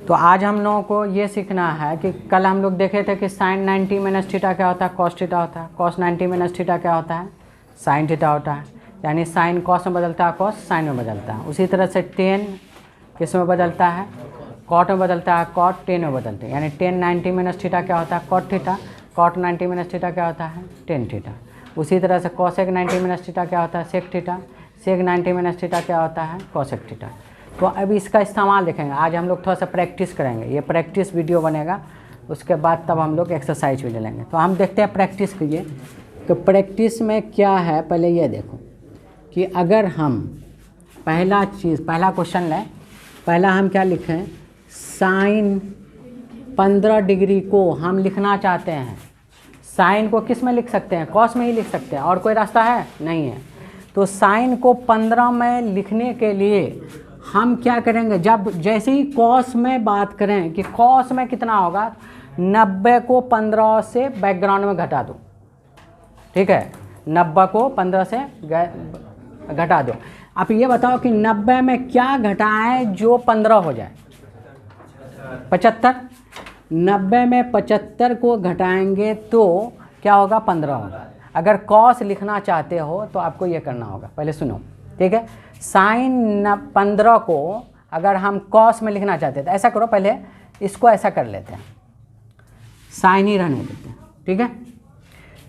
तो आज हम लोगों को ये सीखना है कि कल हम लोग देखे थे कि साइन 90 माइनस थीटा क्या होता है, कॉस थीटा होता है। कॉस 90 माइनस थीटा क्या होता है, साइन थीटा होता है। यानी साइन कॉस में बदलता है, कॉस साइन में बदलता है। उसी तरह से टेन किस में बदलता है, कॉट में बदलता है, कॉट टेन में बदलते हैं। यानी टेन 90 माइनस थीटा क्या होता है, cot theta. Cot 90 minus theta क्या होता है, टेन थीटा। उसी तरह से कॉसेक 90 माइनस थीटा क्या होता है, सेक थीटा। सेक 90 माइनस थीटा क्या होता है, कॉसेक थीटा। तो अब इसका इस्तेमाल देखेंगे। आज हम लोग थोड़ा सा प्रैक्टिस करेंगे, ये प्रैक्टिस वीडियो बनेगा, उसके बाद तब हम लोग एक्सरसाइज भी ले लेंगे। तो हम देखते हैं प्रैक्टिस कीजिए तो प्रैक्टिस में क्या है। पहले ये देखो कि अगर हम पहला क्वेश्चन लें, पहला हम क्या लिखें, साइन 15 डिग्री को हम लिखना चाहते हैं। साइन को किस में लिख सकते हैं, कॉस में ही लिख सकते हैं, और कोई रास्ता है नहीं है। तो साइन को 15 में लिखने के लिए हम क्या करेंगे, जब जैसे ही कॉस में बात करें कि कॉस में कितना होगा, 90 को 15 से बैकग्राउंड में घटा दो। ठीक है, 90 को 15 से घटा दो। आप ये बताओ कि 90 में क्या घटाएं जो 15 हो जाए, 75। 90 में 75 को घटाएंगे तो क्या होगा, 15 होगा। अगर कॉस लिखना चाहते हो तो आपको ये करना होगा, पहले सुनो। ठीक है, साइन 15 को अगर हम कॉस में लिखना चाहते हैं तो ऐसा करो, पहले इसको ऐसा कर लेते हैं, साइन ही रहने देते हैं। ठीक है,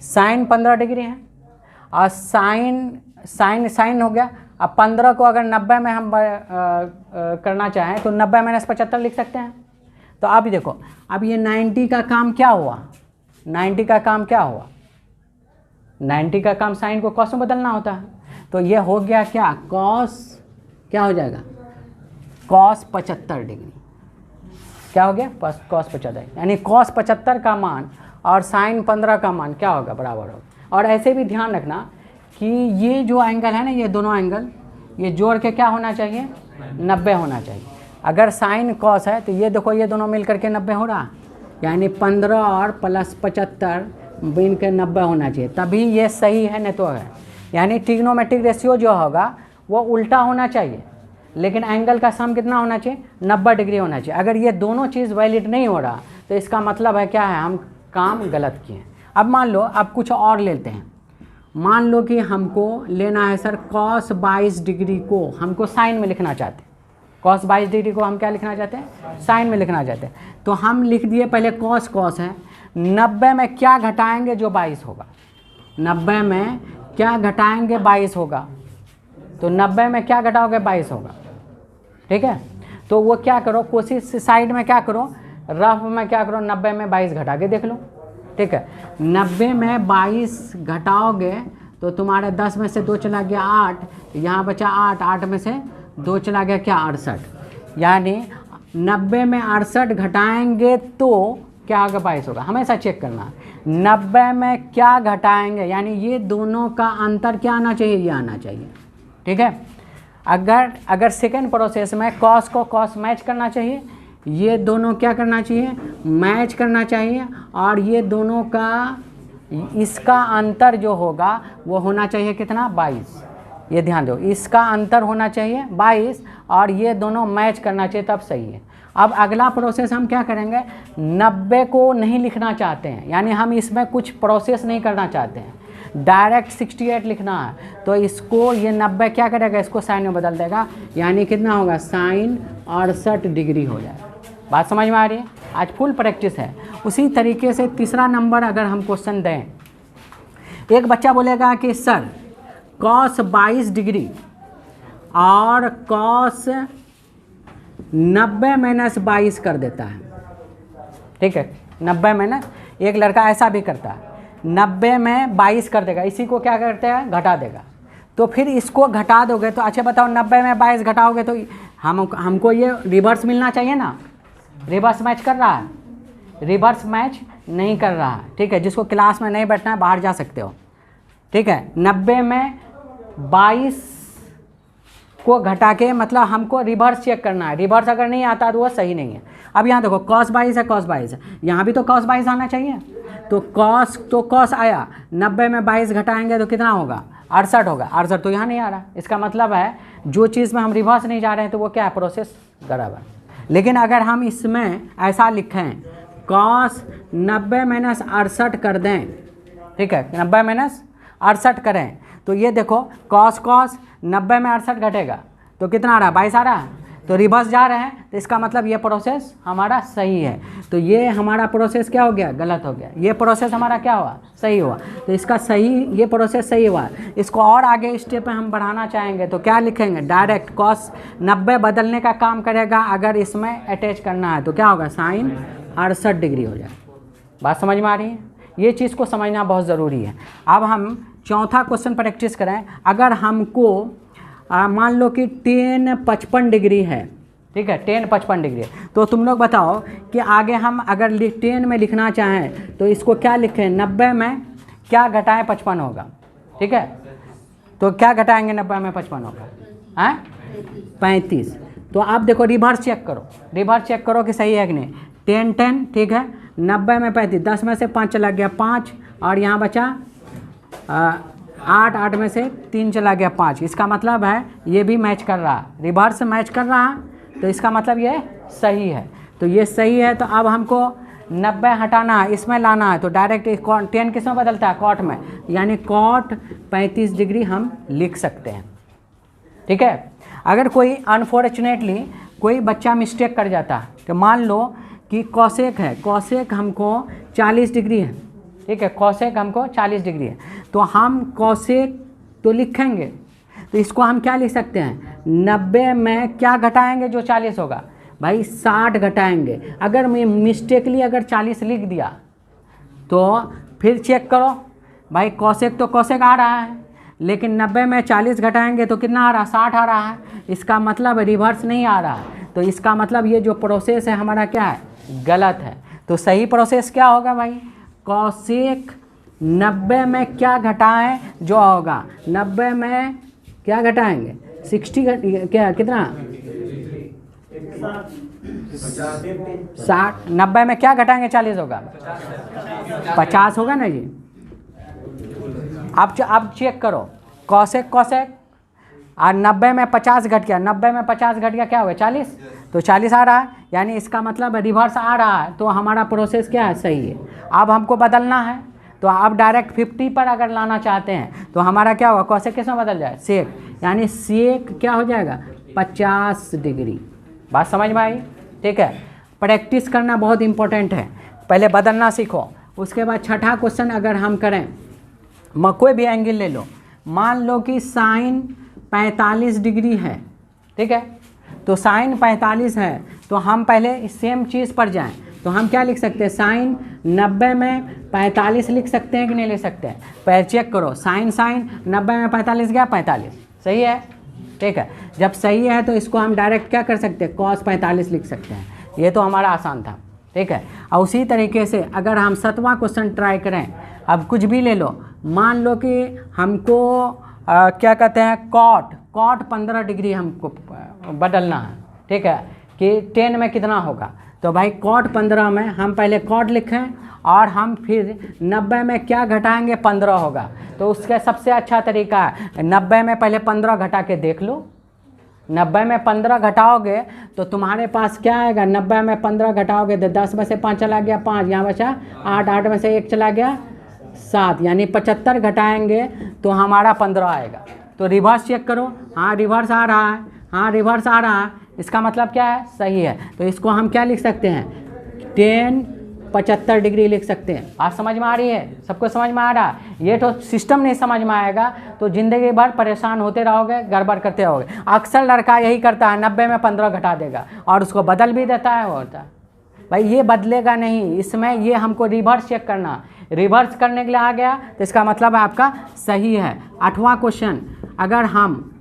साइन 15 डिग्री है और साइन हो गया। अब 15 को अगर 90 में हम करना चाहें तो 90 माइनस 75 लिख सकते हैं। तो अब देखो, अब ये 90 का काम क्या हुआ, 90 का काम क्या हुआ, 90 का काम साइन को कॉस में बदलना होता है। तो ये हो गया क्या, कॉस क्या हो जाएगा, कॉस 75 डिग्री। क्या हो गया, कॉस 75। यानी कॉस 75 का मान और साइन 15 का मान क्या होगा, बराबर होगा। और ऐसे भी ध्यान रखना कि ये जो एंगल है ना, ये दोनों एंगल ये जोड़ के क्या होना चाहिए, 90 होना चाहिए। अगर साइन कॉस है तो ये देखो, ये दोनों मिल करके 90 हो रहा, यानी 15 और प्लस 75 मिल के 90 होना चाहिए, तभी ये सही है, नहीं तो है। यानी ट्रिग्नोमेट्रिक रेशियो जो होगा वो उल्टा होना चाहिए, लेकिन एंगल का सम कितना होना चाहिए, 90 डिग्री होना चाहिए। अगर ये दोनों चीज़ वैलिड नहीं हो रहा तो इसका मतलब है क्या है, हम काम गलत किए। अब मान लो, अब कुछ और लेते हैं। मान लो कि हमको लेना है सर cos 22 डिग्री को हमको साइन में लिखना चाहते हैं। cos 22 डिग्री को हम क्या लिखना चाहते हैं, साइन में लिखना चाहते हैं। तो हम लिख दिए पहले cos है। 90 में क्या घटाएंगे जो 22 होगा, 90 में क्या घटाएंगे, 22 होगा। तो 90 में क्या घटाओगे, 22 होगा। ठीक है, तो वो क्या करो, कोशिश साइड में क्या करो, रफ में क्या करो, 90 में 22 घटा के देख लो। ठीक है, 90 में 22 घटाओगे तो तुम्हारे 10 में से 2 चला गया 8, यहाँ बचा 8, 8 में से 2 चला गया क्या, 68। यानी 90 में 68 घटाएंगे तो क्या होगा, 22 होगा। हमेशा चेक करना 90 में क्या घटाएंगे, यानी ये दोनों का अंतर क्या आना चाहिए, ये आना चाहिए। ठीक है, अगर सेकेंड प्रोसेस में कॉस को कॉस मैच करना चाहिए, ये दोनों क्या करना चाहिए, मैच करना चाहिए, और ये दोनों का इसका अंतर जो होगा वो होना चाहिए कितना, 22। ये ध्यान दो, इसका अंतर होना चाहिए 22 और ये दोनों मैच करना चाहिए, तब सही है। अब अगला प्रोसेस हम क्या करेंगे, 90 को नहीं लिखना चाहते हैं, यानी हम इसमें कुछ प्रोसेस नहीं करना चाहते हैं, डायरेक्ट 68 लिखना है। तो इसको ये 90 क्या करेगा, इसको साइन में बदल देगा, यानी कितना होगा, साइन 68 डिग्री हो जाएगा। बात समझ में आ रही है, आज फुल प्रैक्टिस है। उसी तरीके से तीसरा नंबर अगर हम क्वेश्चन दें, एक बच्चा बोलेगा कि सर cos 22 डिग्री और cos 90 माइनस 22 कर देता है। ठीक है, 90 माइनस, एक लड़का ऐसा भी करता है, 90 में 22 कर देगा, इसी को क्या करते हैं, घटा देगा। तो फिर इसको घटा दोगे तो अच्छा बताओ, 90 में 22 घटाओगे तो हमको ये रिवर्स मिलना चाहिए ना, रिवर्स मैच कर रहा है, रिवर्स मैच नहीं कर रहा है। ठीक है, जिसको क्लास में नहीं बैठना है बाहर जा सकते हो। ठीक है, 90 में 22 को घटा के मतलब हमको रिवर्स चेक करना है, रिवर्स अगर नहीं आता तो वो सही नहीं है। अब यहाँ देखो cos 22 है, cos 22 है, यहाँ भी तो cos 22 आना चाहिए। तो cos आया, 90 में 22 घटाएंगे तो कितना होगा, 68 होगा। 68 तो यहाँ नहीं आ रहा, इसका मतलब है जो चीज़ में हम रिवर्स नहीं जा रहे हैं तो वो क्या है, प्रोसेस बराबर। लेकिन अगर हम इसमें ऐसा लिखें कॉस 90 माइनस 68 कर दें, ठीक है, 90 माइनस 68 करें, तो ये देखो कॉस 90 में 68 घटेगा तो कितना आ रहा है, 22 आ रहा है, तो रिवर्स जा रहे हैं, तो इसका मतलब ये प्रोसेस हमारा सही है। तो ये हमारा प्रोसेस क्या हो गया, गलत हो गया, ये प्रोसेस हमारा क्या हुआ, सही हुआ। तो इसका सही, ये प्रोसेस सही हुआ। इसको और आगे स्टेप में हम बढ़ाना चाहेंगे तो क्या लिखेंगे, डायरेक्ट कॉस 90 बदलने का काम करेगा, अगर इसमें अटैच करना है तो क्या होगा, साइन 68 डिग्री हो जाए। बात समझ में आ रही है, ये चीज़ को समझना बहुत ज़रूरी है। अब हम चौथा क्वेश्चन प्रैक्टिस करें। अगर हमको मान लो कि 10 55 डिग्री है, ठीक है, 10 55 डिग्री है, तो तुम लोग बताओ कि आगे हम अगर 10 में लिखना चाहें तो इसको क्या लिखें, 90 में क्या घटाएं 55 होगा, ठीक है, तो क्या घटाएंगे 90 में 55 होगा, हैं 35। तो आप देखो रिवर्स चेक करो, रिवर्स चेक करो कि सही है कि नहीं। 10 10, ठीक है, 90 में 35, 10 में से 5 चला गया 5, और यहाँ बचा 8, 8 में से 3 चला गया 5। इसका मतलब है ये भी मैच कर रहा, रिवर्स मैच कर रहा, तो इसका मतलब ये सही है। तो ये सही है, तो अब हमको 90 हटाना है, इसमें लाना है, तो डायरेक्ट 10 किस में बदलता है, कॉट में, यानी कॉट 35 डिग्री हम लिख सकते हैं, ठीक है। अगर कोई अनफॉर्चुनेटली कोई बच्चा मिस्टेक कर जाता है, तो मान लो कि कॉसेक है, कॉसेक हमको 40 डिग्री है, ठीक है, कॉसेक हमको 40 डिग्री है, तो हम कॉसेक तो लिखेंगे, तो इसको हम क्या लिख सकते हैं, 90 में क्या घटाएंगे जो 40 होगा, भाई 60 घटाएंगे। अगर मैं मिस्टेकली अगर 40 लिख दिया तो फिर चेक करो, भाई कॉसेक तो कॉसेक आ रहा है, लेकिन 90 में 40 घटाएंगे तो कितना आ रहा है, 60 आ रहा है। इसका मतलब रिवर्स नहीं आ रहा है, तो इसका मतलब ये जो प्रोसेस है हमारा क्या है, गलत है। तो सही प्रोसेस क्या होगा भाई, कॉसेक 90 में क्या घटाएं जो होगा, 90 में क्या घटाएंगे, 60 क्या कितना 60, 90 में क्या घटाएंगे 40 होगा, 50 होगा ना जी। अब चेक करो, कॉसेक कॉसेक और 90 में 50 घट गया, 90 में 50 घट गया क्या होगा 40, तो 40 आ रहा है, यानी इसका मतलब रिवर्स आ रहा है, तो हमारा प्रोसेस क्या है, सही है। अब हमको बदलना है, तो आप डायरेक्ट 50 पर अगर लाना चाहते हैं तो हमारा क्या होगा, कॉसेक किस में बदल जाए, सेक, यानी सेक क्या हो जाएगा 50 डिग्री। बात समझ में आई, ठीक है। प्रैक्टिस करना बहुत इंपॉर्टेंट है, पहले बदलना सीखो। उसके बाद छठा क्वेश्चन अगर हम करें, कोई भी एंगल ले लो, मान लो कि साइन 45 डिग्री है, ठीक है, तो साइन 45 है, तो हम पहले सेम चीज़ पर जाएं, तो हम क्या लिख सकते हैं, साइन 90 में 45 लिख सकते हैं कि नहीं लिख सकते हैं, पहले चेक करो, साइन 90 में 45 गया 45, सही है, ठीक है। जब सही है तो इसको हम डायरेक्ट क्या कर सकते हैं, कॉस 45 लिख सकते हैं, ये तो हमारा आसान था, ठीक है। और उसी तरीके से अगर हम 7वां क्वेश्चन ट्राई करें, अब कुछ भी ले लो, मान लो कि हमको क्या कहते हैं, कॉट 15 डिग्री हमको बदलना है, ठीक है, कि 10 में कितना होगा, तो भाई कॉट 15 में हम पहले कॉट लिखें और हम फिर 90 में क्या घटाएंगे, 15 होगा, तो उसका सबसे अच्छा तरीका है 90 में पहले 15 घटा के देख लो। 90 में 15 घटाओगे तो तुम्हारे पास क्या आएगा, 90 में 15 घटाओगे तो 10 में से 5 चला गया 5, यहाँ बचा 8, 8 में से 1 चला गया 7, यानी 75 घटाएंगे तो हमारा 15 आएगा। तो रिवर्स चेक करो, हाँ रिवर्स आ रहा है, हाँ रिवर्स आ रहा है, इसका मतलब क्या है, सही है। तो इसको हम क्या लिख सकते हैं, 10 75 डिग्री लिख सकते हैं। आज समझ में आ रही है, सबको समझ में आ रहा है। ये तो सिस्टम नहीं समझ में आएगा तो ज़िंदगी भर परेशान होते रहोगे, गड़बड़ करते रहोगे। अक्सर लड़का यही करता है, 90 में 15 घटा देगा और उसको बदल भी देता है, वो होता है भाई ये बदलेगा नहीं, इसमें ये हमको रिवर्स चेक करना, रिवर्स करने के लिए आ गया तो इसका मतलब है आपका सही है। 8वां क्वेश्चन, अगर हम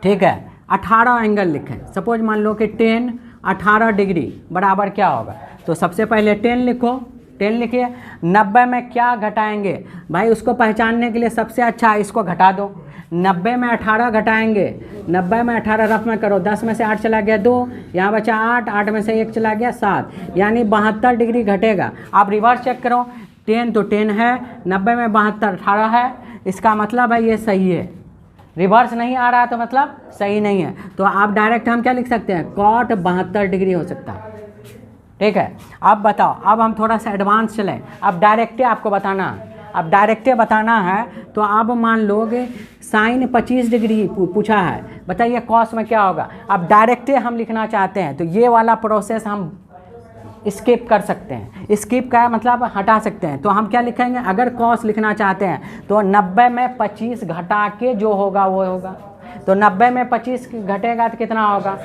ठीक है 18 एंगल लिखें, सपोज मान लो कि 10 18 डिग्री बराबर क्या होगा, तो सबसे पहले 10 लिखो, 10 लिखिए। 90 में क्या घटाएंगे भाई, उसको पहचानने के लिए सबसे अच्छा इसको घटा दो। 90 में 18 घटाएंगे, 90 में 18 रफ में करो, 10 में से 8 चला गया 2, यहाँ बचा 8, 8 में से 1 चला गया 7, यानी 72 डिग्री घटेगा। आप रिवर्स चेक करो, 10 तो 10 है, 90 में 72 18 है, इसका मतलब है ये सही है। रिवर्स नहीं आ रहा तो मतलब सही नहीं है। तो आप डायरेक्ट हम क्या लिख सकते हैं, कॉट 72 डिग्री हो सकता है। ठीक है, अब बताओ, अब हम थोड़ा सा एडवांस चलें। अब डायरेक्टे आपको बताना, अब डायरेक्टे बताना है तो अब मान लोगे साइन 25 डिग्री पूछा है, बताइए कॉस में क्या होगा। अब डायरेक्टे हम लिखना चाहते हैं तो ये वाला प्रोसेस हम स्किप कर सकते हैं। स्किप का मतलब हटा सकते हैं। तो हम क्या लिखेंगे, अगर कॉस लिखना चाहते हैं तो 90 में 25 घटा के जो होगा वो होगा। तो 90 में 25 घटेगा तो कितना होगा,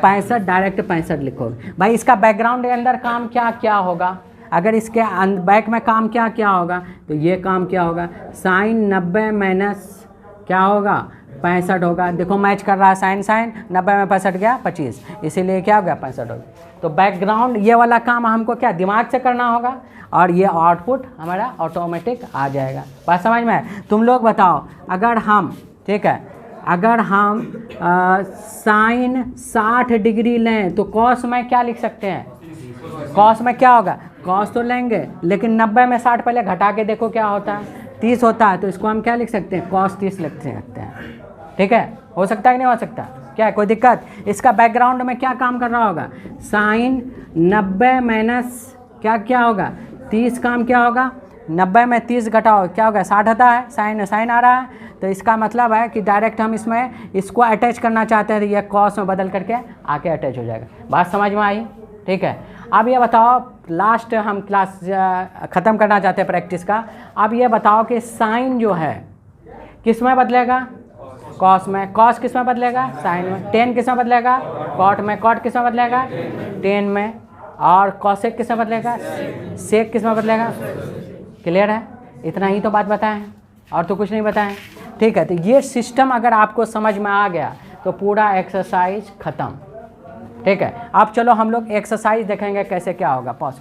65। डायरेक्ट 65 लिखोगे। भाई इसका बैकग्राउंड के अंदर काम क्या क्या होगा, अगर इसके बैक में काम क्या क्या होगा तो ये काम क्या होगा, साइन 90 माइनस क्या होगा 65 होगा। देखो मैच कर रहा है साइन साइन, 90 में 65 गया 25, इसीलिए क्या हो गया 65 होगा। तो बैकग्राउंड ये वाला काम हमको क्या दिमाग से करना होगा और ये आउटपुट हमारा ऑटोमेटिक आ जाएगा। बात समझ में है। तुम लोग बताओ, अगर हम, ठीक है, अगर हम साइन 60 डिग्री लें तो कॉस में क्या लिख सकते हैं, कॉस में क्या होगा, कॉस तो लेंगे लेकिन 90 में 60 पहले घटा के देखो क्या होता है, 30 होता है। तो इसको हम क्या लिख सकते हैं, कॉस 30 लिख सकते हैं। ठीक है, हो सकता है कि नहीं हो सकता, क्या है कोई दिक्कत। इसका बैकग्राउंड में क्या काम कर रहा होगा, साइन 90 माइनस क्या क्या होगा 30, काम क्या होगा 90 में 30 घटाओ क्या होगा 60 होता है, साइन साइन आ रहा है। तो इसका मतलब है कि डायरेक्ट हम इसमें इसको अटैच करना चाहते हैं तो ये कॉस में बदल करके आके अटैच हो जाएगा। बात समझ में आई। ठीक है, अब ये बताओ, लास्ट हम क्लास ख़त्म करना चाहते हैं प्रैक्टिस का। अब ये बताओ कि साइन जो है किस में बदलेगा, कॉस में। कॉस किस में बदलेगा, साइन में। टेन किस में बदलेगा, कॉट में। कॉट किस में बदलेगा, टेन में। और कॉसेक किस में बदलेगा, सेक किस में बदलेगा। क्लियर है, इतना ही तो बात बताएं और तो कुछ नहीं बताएं। ठीक है, तो ये सिस्टम अगर आपको समझ में आ गया तो पूरा एक्सरसाइज ख़त्म। ठीक है, अब चलो हम लोग एक्सरसाइज देखेंगे कैसे क्या होगा। पॉज